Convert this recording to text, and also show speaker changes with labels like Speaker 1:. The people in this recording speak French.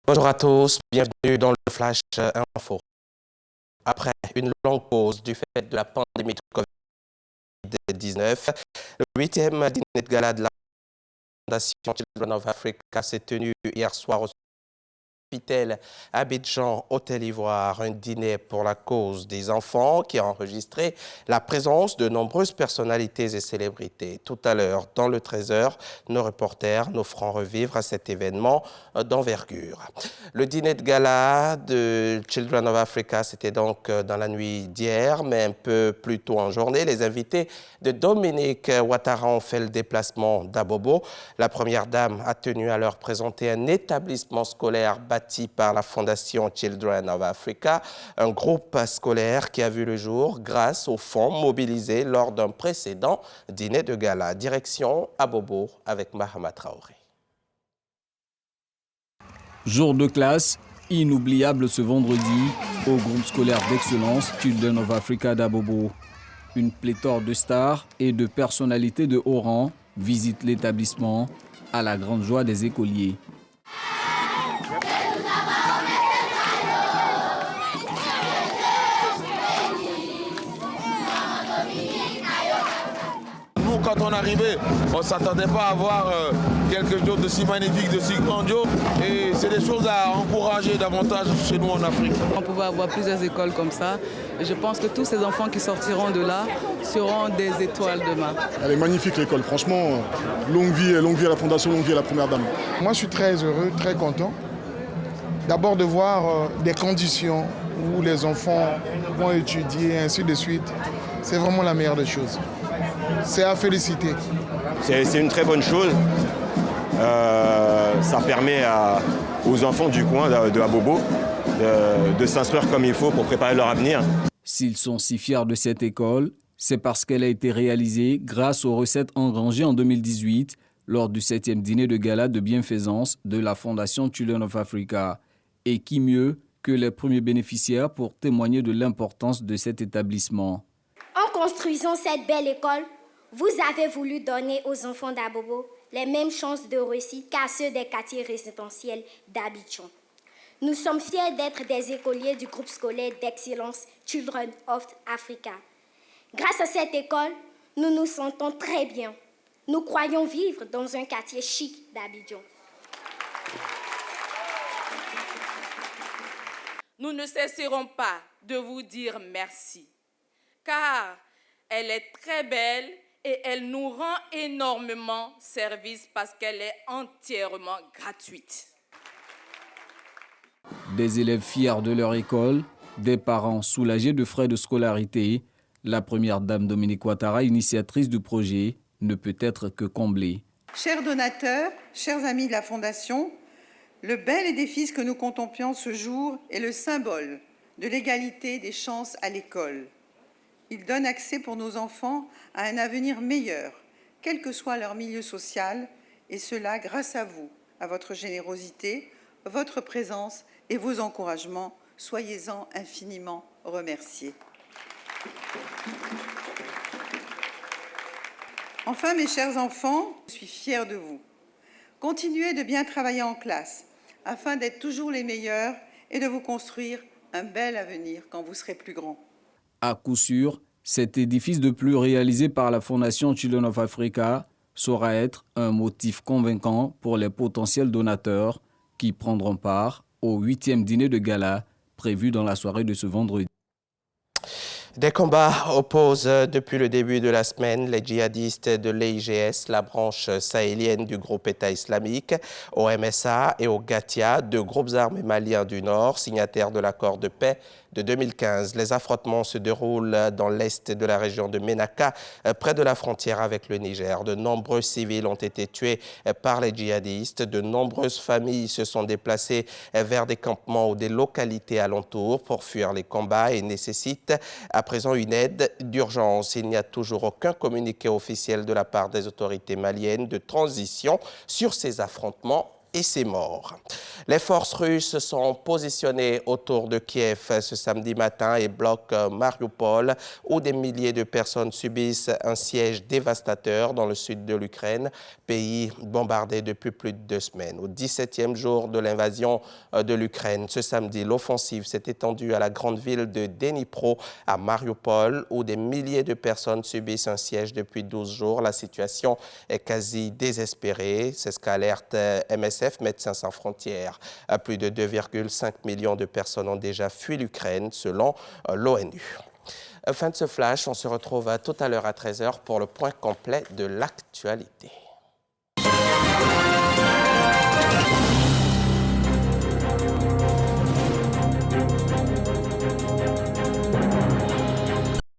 Speaker 1: Bonjour à tous, bienvenue dans le Flash Info. Après une longue pause du fait de la pandémie de Covid-19, le 8e dîner de gala de la Fondation Children of Africa s'est tenu hier soir au Hôtel Abidjan, Hôtel Ivoire, un dîner pour la cause des enfants qui a enregistré la présence de nombreuses personnalités et célébrités. Tout à l'heure, dans le 13h, nos reporters nous feront revivre à cet événement d'envergure. Le dîner de gala de Children of Africa, c'était donc dans la nuit d'hier, mais un peu plus tôt en journée. Les invités de Dominique Ouattara ont fait le déplacement d'Abobo. La première dame a tenu à leur présenter un établissement scolaire bâti par la Fondation Children of Africa, un groupe scolaire qui a vu le jour grâce aux fonds mobilisés lors d'un précédent dîner de gala. Direction Abobo avec Mahama Traoré.
Speaker 2: Jour de classe, inoubliable ce vendredi au groupe scolaire d'excellence Children of Africa d'Abobo. Une pléthore de stars et de personnalités de haut rang visitent l'établissement à la grande joie des écoliers.
Speaker 3: Nous, quand on arrivait, on ne s'attendait pas à voir quelque chose de si magnifique, de si grandiose. Et c'est des choses à encourager davantage chez nous en Afrique.
Speaker 4: On pouvait avoir plusieurs écoles comme ça. Et je pense que tous ces enfants qui sortiront de là seront des étoiles demain.
Speaker 5: Elle est magnifique l'école, franchement. Longue vie à la Fondation, longue vie à la Première Dame.
Speaker 6: Moi je suis très heureux, très content. D'abord de voir des conditions où les enfants vont étudier et ainsi de suite. C'est vraiment la meilleure des choses. C'est à féliciter.
Speaker 7: C'est une très bonne chose. Ça permet aux enfants du coin de Abobo de s'instruire comme il faut pour préparer leur avenir.
Speaker 2: S'ils sont si fiers de cette école, c'est parce qu'elle a été réalisée grâce aux recettes engrangées en 2018 lors du 7e dîner de gala de bienfaisance de la Fondation Children of Africa. Et qui mieux que les premiers bénéficiaires pour témoigner de l'importance de cet établissement.
Speaker 8: En construisant cette belle école, vous avez voulu donner aux enfants d'Abobo les mêmes chances de réussite qu'à ceux des quartiers résidentiels d'Abidjan. Nous sommes fiers d'être des écoliers du groupe scolaire d'excellence Children of Africa. Grâce à cette école, nous nous sentons très bien. Nous croyons vivre dans un quartier chic d'Abidjan.
Speaker 9: Nous ne cesserons pas de vous dire merci, car elle est très belle et elle nous rend énormément service parce qu'elle est entièrement gratuite.
Speaker 2: Des élèves fiers de leur école, des parents soulagés de frais de scolarité, la première dame Dominique Ouattara, initiatrice du projet, ne peut être que comblée.
Speaker 10: Chers donateurs, chers amis de la Fondation, le bel édifice que nous contemplions ce jour est le symbole de l'égalité des chances à l'école. Il donne accès pour nos enfants à un avenir meilleur, quel que soit leur milieu social, et cela grâce à vous, à votre générosité, votre présence et vos encouragements. Soyez-en infiniment remerciés. Enfin, mes chers enfants, je suis fière de vous. Continuez de bien travailler en classe afin d'être toujours les meilleurs et de vous construire un bel avenir quand vous serez plus grands.
Speaker 2: À coup sûr, cet édifice de plus réalisé par la Fondation Children of Africa saura être un motif convaincant pour les potentiels donateurs qui prendront part au 8e dîner de gala prévu dans la soirée de ce vendredi.
Speaker 1: Des combats opposent depuis le début de la semaine les djihadistes de l'EIGS, la branche sahélienne du groupe État islamique, au MSA et au Gatia, deux groupes armés maliens du Nord, signataires de l'accord de paix de 2015. Les affrontements se déroulent dans l'est de la région de Ménaka, près de la frontière avec le Niger. De nombreux civils ont été tués par les djihadistes. De nombreuses familles se sont déplacées vers des campements ou des localités alentours pour fuir les combats et nécessitent à présent une aide d'urgence. Il n'y a toujours aucun communiqué officiel de la part des autorités maliennes de transition sur ces affrontements et ses morts. Les forces russes sont positionnées autour de Kiev ce samedi matin et bloquent Mariupol, où des milliers de personnes subissent un siège dévastateur dans le sud de l'Ukraine, pays bombardé depuis plus de 2 semaines. Au 17e jour de l'invasion de l'Ukraine, ce samedi, l'offensive s'est étendue à la grande ville de Dnipro, à Mariupol, où des milliers de personnes subissent un siège depuis 12 jours. La situation est quasi désespérée, c'est ce qu'alerte MSF, Médecins sans frontières. Plus de 2,5 millions de personnes ont déjà fui l'Ukraine, selon l'ONU. Fin de ce flash, on se retrouve tout à l'heure à 13h pour le point complet de l'actualité.